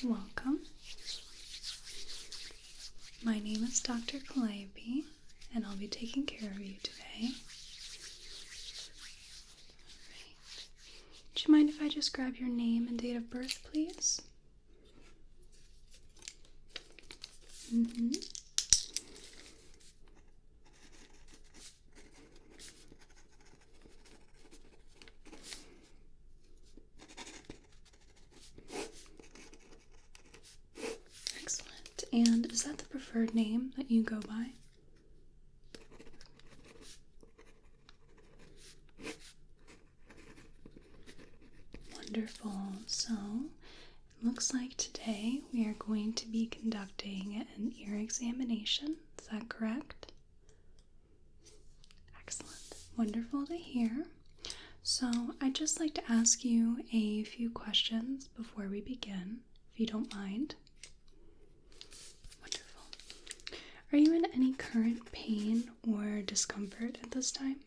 Welcome. My name is Dr. Calliope, and I'll be taking care of you today. Alright. Do you mind if I just grab your name and date of birth, please? Excellent. And is that the preferred name that you go by? Wonderful. So, it looks like today we are going to be conducting an ear examination. Is that correct? Excellent. Wonderful to hear. So, I'd just like to ask you a few questions before we begin, if you don't mind. Wonderful. Are you in any current pain or discomfort at this time?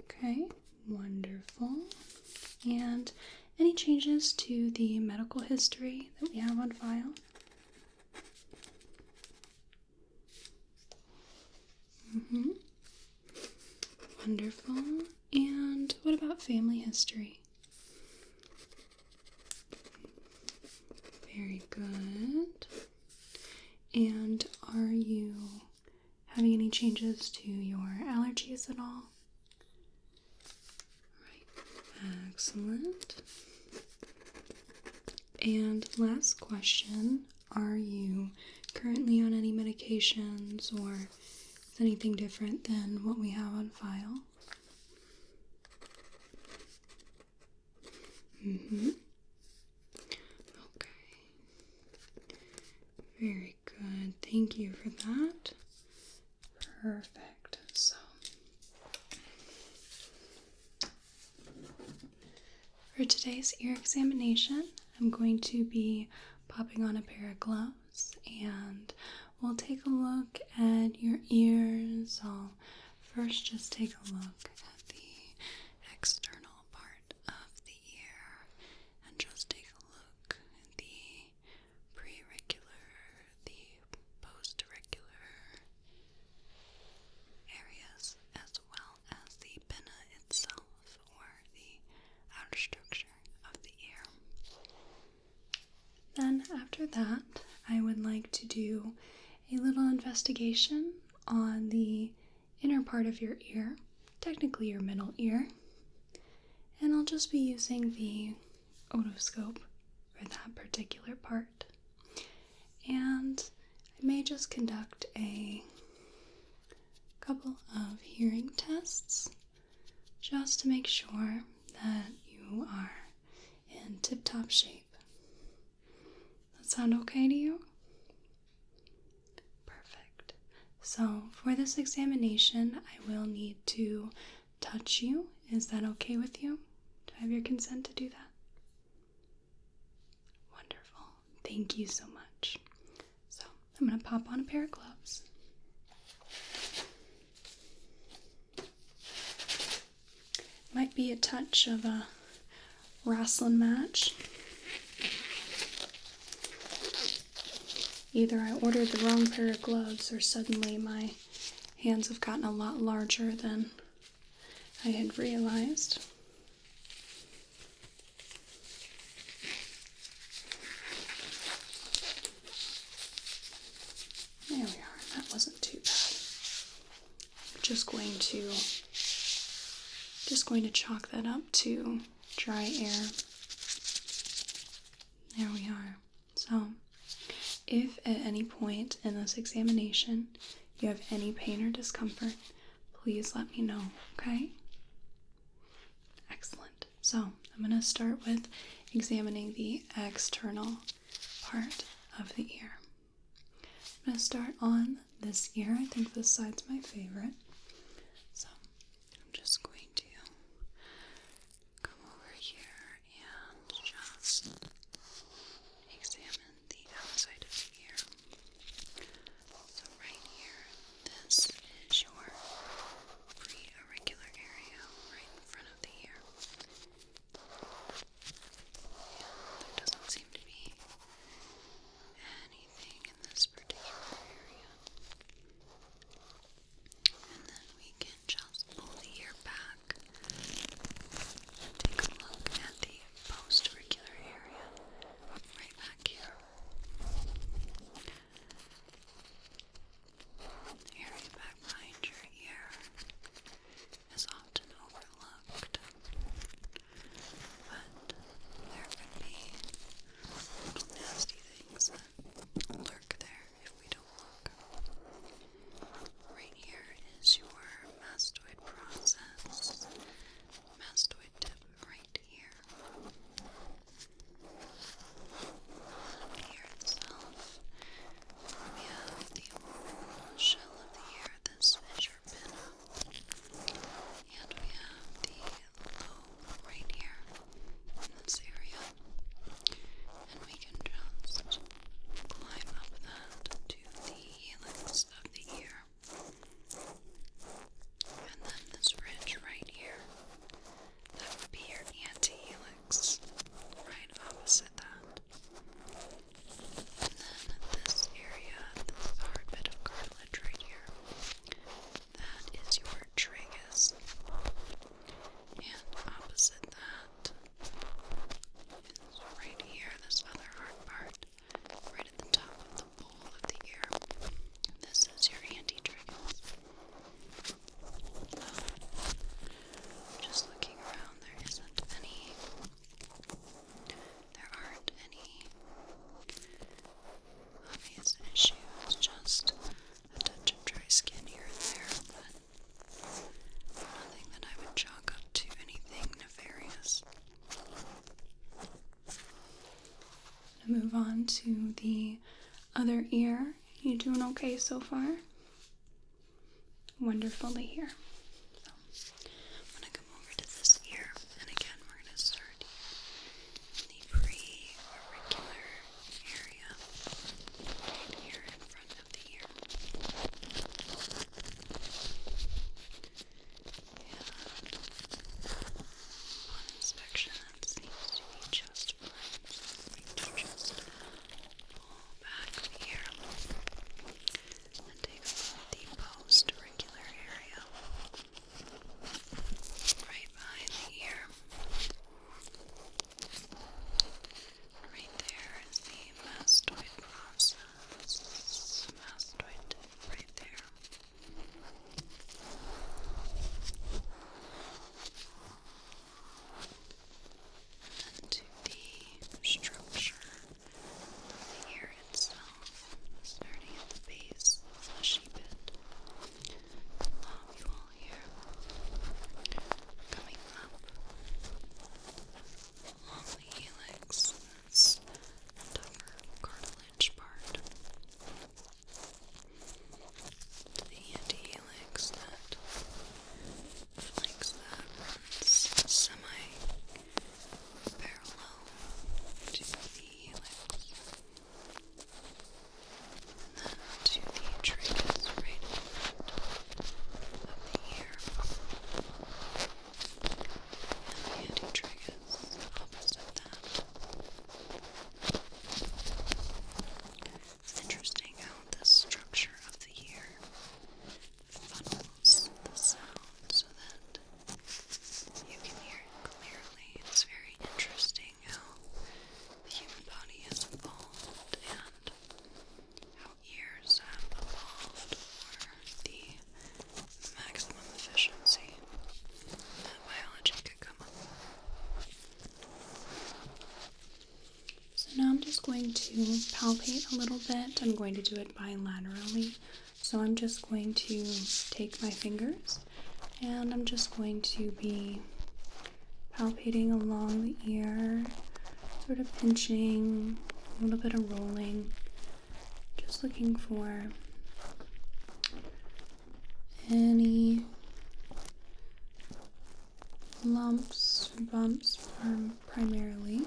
Okay, wonderful. And any changes to the medical history that we have on file? Wonderful. And what about family history? Very good. And are you having any changes to your allergies at all? Right. Excellent. And last question, are you currently on any medications or is anything different than what we have on file? Okay. Very good. Thank you for that. Perfect. So, for today's ear examination, I'm going to be popping on a pair of gloves and we'll take a look at your ears. I'll first just take a look at the external part of the ear and just take a look at the preauricular, the postauricular areas, as well as the pinna itself, or the outer structure of the ear. Then after that, I would like to do a little investigation on the inner part of your ear, technically your middle ear, and I'll just be using the otoscope for that particular part. And I may just conduct a couple of hearing tests just to make sure that you are in tip-top shape. That sound okay to you? Perfect. So for this examination, I will need to touch you. Is that okay with you? Do I have your consent to do that? Wonderful. Thank you so much. So I'm going to pop on a pair of gloves. Might be a touch of a Rustling match. Either I ordered the wrong pair of gloves or suddenly my hands have gotten a lot larger than I had realized. There we are. That wasn't too bad. I'm just going to chalk that up to dry air. There we are. So, if at any point in this examination you have any pain or discomfort, please let me know, okay? Excellent. So, I'm going to start with examining the external part of the ear. I'm going to start on this ear. I think this side's my favorite. So, I'm just going to come over here and just examine the outside of the ear. So right here, this is your preauricular area right in front of the ear. on to the other ear. You doing okay so far? Wonderful to hear. So, I'm going to come over to this ear, and again, we're going to start in the pre-auricular area, right here in front of the ear. And on inspection, that seems to be just fine. So I'm going to just pull back the ear and take a look at the post-auricular area right behind the ear. Right there is the mastoid process. Mastoid tip right there. And then to the structure of the ear itself, starting at the base, fleshy bit, lobule here, coming up along the helix, this tougher cartilage part, to the antihelix that flanks that runs semi-parallel to the helix, and then to the tragus right in front of the ear, and the antitragus opposite that. It's interesting how the structure of the ear funnels the sound so that you can hear it clearly. It's very interesting how the human body has evolved and how ears have evolved for the maximum efficiency that biology could come up with. So now I'm just going to palpate a little bit. I'm going to do it bilaterally. So I'm just going to take my fingers and I'm just going to be palpating along the ear, sort of pinching, a little bit of rolling, just looking for any lumps or bumps primarily.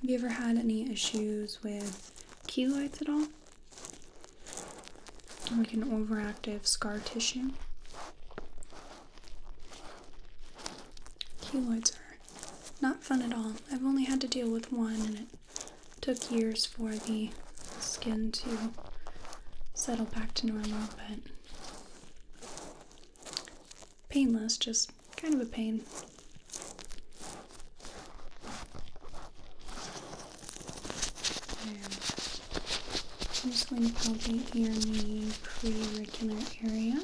Have you ever had any issues with keloids at all? Like an overactive scar tissue? Keloids are not fun at all. I've only had to deal with one, and it took years for the skin to settle back to normal, but painless, just kind of a pain. And I'm just going to palpate here in the pre-auricular area.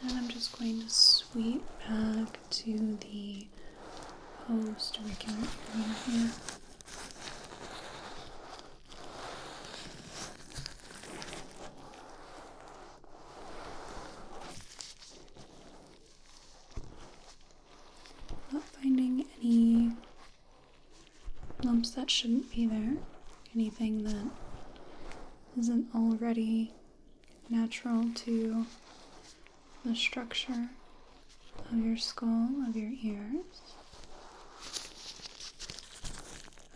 And I'm just going to sweep back to the post-auricular area here. Not finding any lumps that shouldn't be there. Anything that isn't already natural to the structure of your skull, of your ears.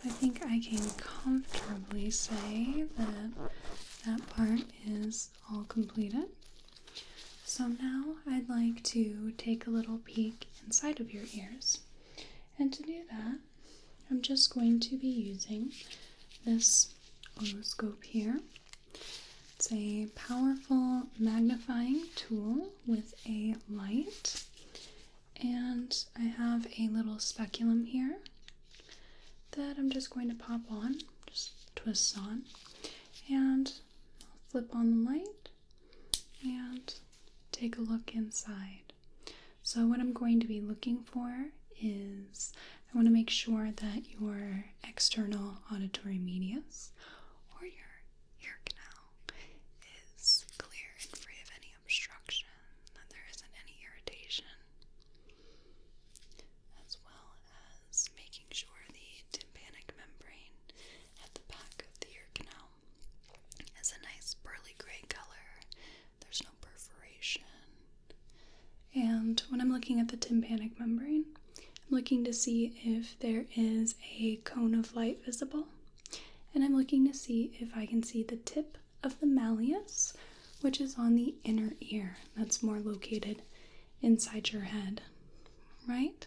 I think I can comfortably say that that part is all completed. So now I'd like to take a little peek inside of your ears. And to do that, I'm just going to be using this otoscope here. It's a powerful magnifying tool with a light, and I have a little speculum here that I'm just going to pop on, just twists on, and I'll flip on the light and take a look inside. So what I'm going to be looking for is I want to make sure that your external auditory medius or your ear canal is clear and free of any obstruction, that there isn't any irritation. looking at the tympanic membrane. I'm looking to see if there is a cone of light visible. And I'm looking to see if I can see the tip of the malleus, which is on the inner ear. That's more located inside your head, right?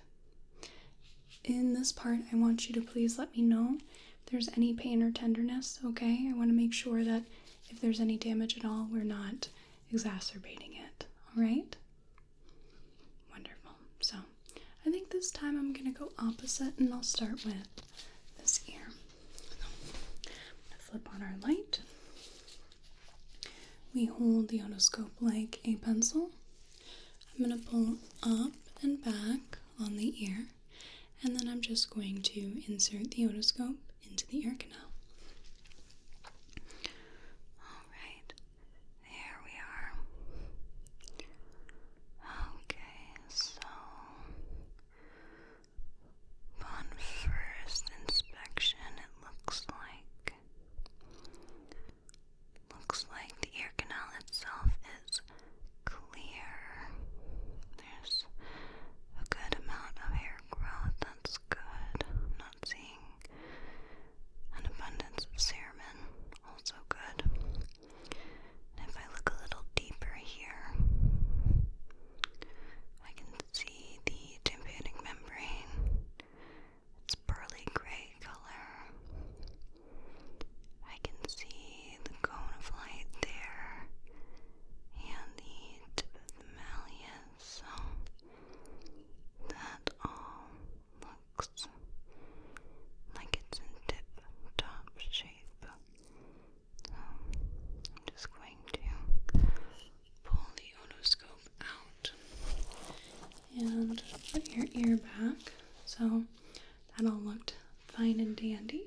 In this part, I want you to please let me know if there's any pain or tenderness, okay? I want to make sure that if there's any damage at all, we're not exacerbating it, all right? Wonderful. So, I think this time I'm going to go opposite, and I'll start with this ear. So, I'm going to flip on our light. We hold the otoscope like a pencil. I'm going to pull up and back on the ear, and then I'm just going to insert the otoscope into the ear canal. Alright, there we are. Okay, so upon first inspection, it looks like the ear canal itself is clear. There's a good amount of hair growth. That's good. I'm not seeing an abundance of cerumen. Also good. And if I look a little deeper here, I can see the tympanic membrane. It's pearly gray color. I can see the cone of light there and the tip of the malleus, so that all looks like it's in tip-top shape. So I'm just going to pull the otoscope out and put your ear back. So that all looked fine and dandy.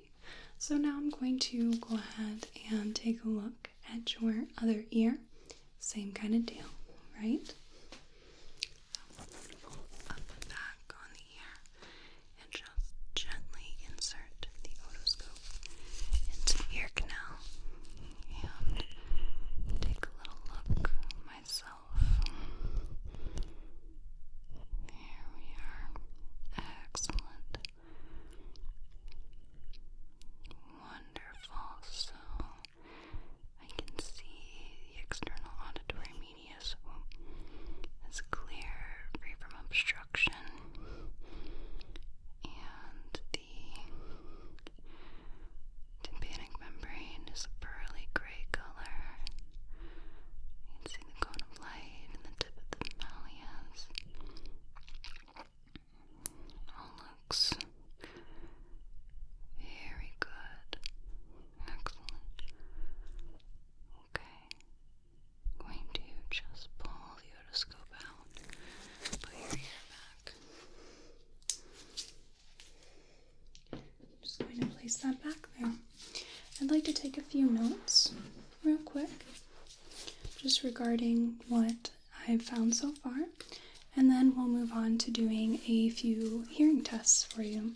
So now I'm going to go ahead and take a look at your other ear. Same kind of deal, right? So I'm going to pull up and back on the ear and just gently insert the otoscope into the ear canal and take a little look myself. There we are. Excellent. Wonderful. So I can see the external auditory medius is clear, free from obstruction, and the tympanic membrane is a pearly gray color. You can see the cone of light and the tip of the malleus. All looks very good. Excellent. Okay. Going to just pull the otoscope out. Put your ear back. Just going to place that back there. I'd like to take a few notes real quick, just regarding what I've found so far, and then we'll move on to doing a few hearing tests for you.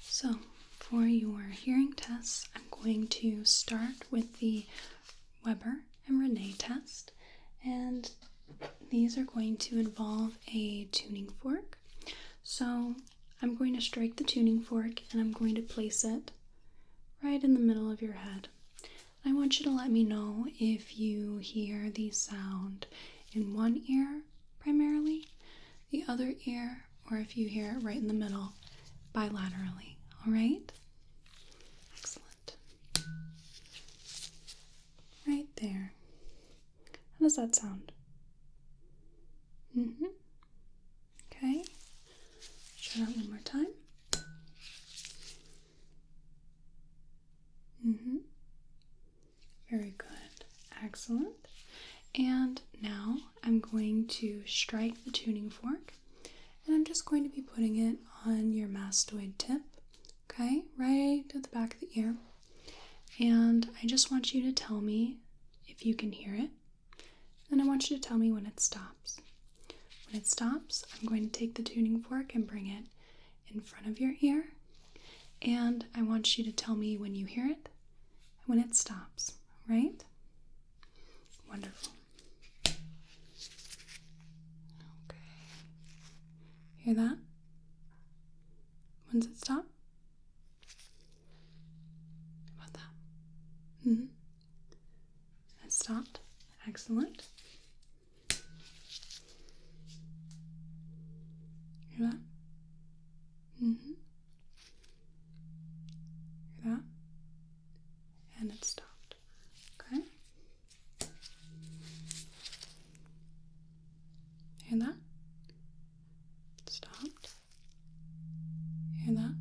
So, for your hearing tests, I'm going to start with the Weber and Rinne test, and these are going to involve a tuning fork. So, I'm going to strike the tuning fork and I'm going to place it right in the middle of your head. I want you to let me know if you hear the sound in one ear primarily, the other ear, or if you hear it right in the middle bilaterally. All right? Excellent. Right there. How does that sound? Okay. Try that one more time. Very good. Excellent. And now I'm going to strike the tuning fork, and I'm just going to be putting it on your mastoid tip, okay, right at the back of the ear. And I just want you to tell me if you can hear it, and I want you to tell me when it stops. When it stops, I'm going to take the tuning fork and bring it in front of your ear, and I want you to tell me when you hear it and when it stops, right? Wonderful. Okay. Hear that? When does it stop? How about that? It stopped. Excellent. Hear that? Hear that? And it stopped. Okay. Hear that? Stopped. Hear that? And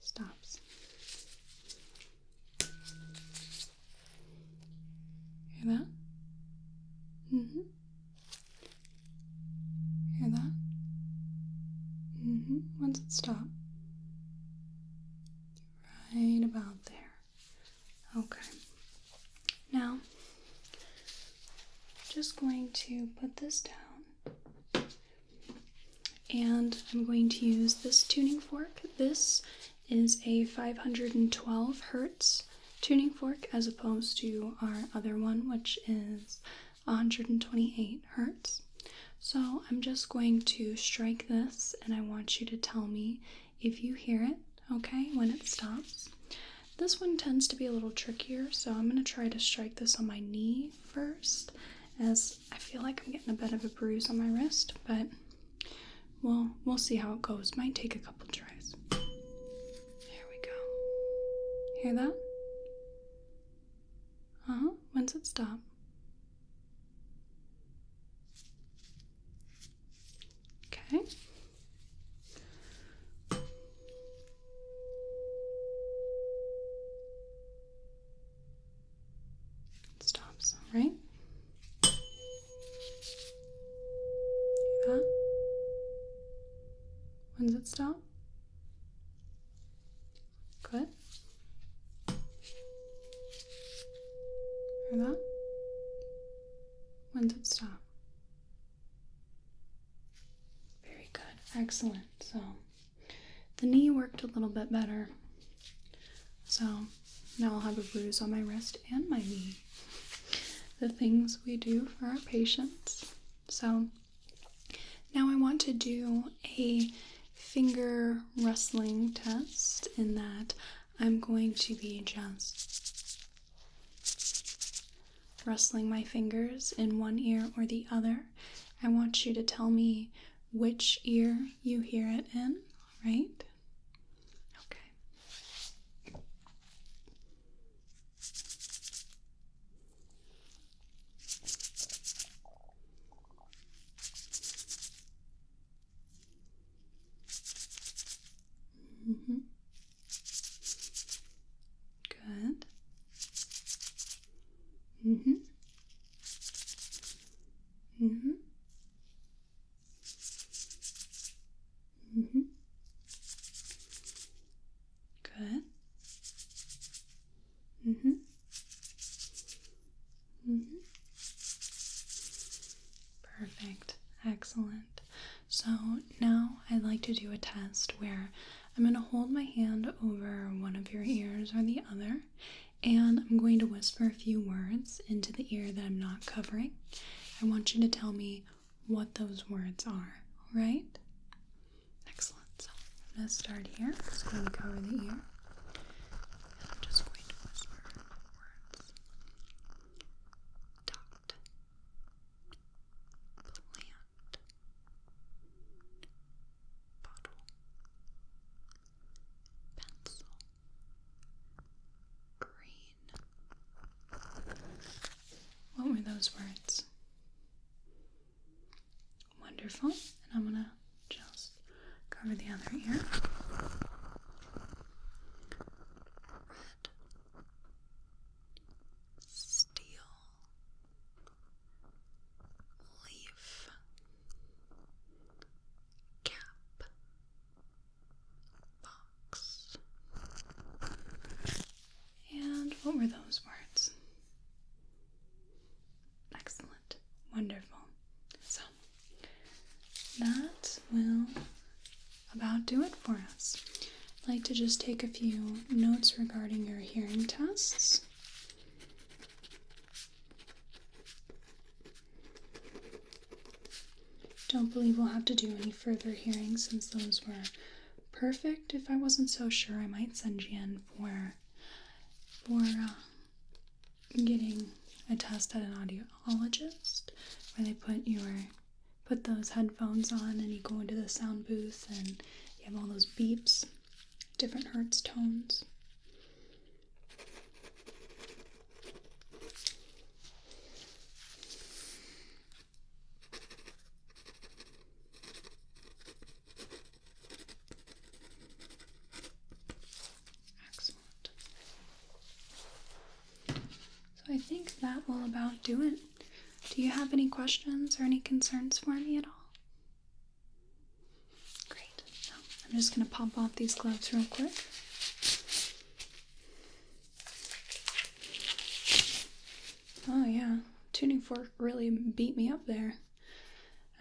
stops. Hear that? Hear that? Once it stops. Right about there. Okay. Now, just going to put this down, and I'm going to use this tuning fork. This is a 512 hertz tuning fork as opposed to our other one, which is 128 hertz. So I'm just going to strike this, and I want you to tell me if you hear it, okay, when it stops. This one tends to be a little trickier, so I'm going to try to strike this on my knee first, as I feel like I'm getting a bit of a bruise on my wrist, but we'll see how it goes. Might take a couple tries. There we go. Hear that? When's it stop? Okay. It stops, all right? Hear that? When does it stop? Good. Hear that? When does it stop? Very good. Excellent. So the knee worked a little bit better. So now I'll have a bruise on my wrist and my knee. The things we do for our patients. So now I want to do a finger rustling test, in that I'm going to be just rustling my fingers in one ear or the other. I want you to tell me which ear you hear it in, right? Okay. Good. Good. Perfect. Excellent. So now I'd like to do a test where I'm going to hold my hand over one of your ears or the other, and I'm going to whisper a few words into the ear that I'm not covering. I want you to tell me what those words are, right? Excellent. So I'm going to start here. I'm just going to cover the ear. And I'm just going to whisper words. Dot. Plant. Bottle. Pencil. Green. What were those words? Wonderful. And I'm going to just cover the other ear. What were those words? Excellent. Wonderful. So, that will about do it for us. I'd like to just take a few notes regarding your hearing tests. Don't believe we'll have to do any further hearings since those were perfect. If I wasn't so sure, I might send you in for getting a test at an audiologist where they put those headphones on and you go into the sound booth and you have all those beeps, different hertz tones. Excellent. So I think that will about do it. Do you have any questions or any concerns for me at all? Great. So I'm just going to pop off these gloves real quick. Oh yeah, tuning fork really beat me up there.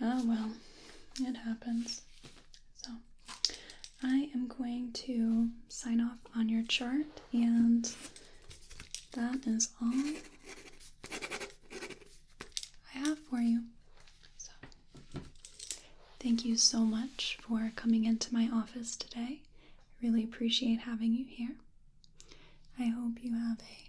Oh well, it happens. So I am going to sign off on your chart, and that is all I have for you. So thank you so much for coming into my office today. I really appreciate having you here. I hope you have a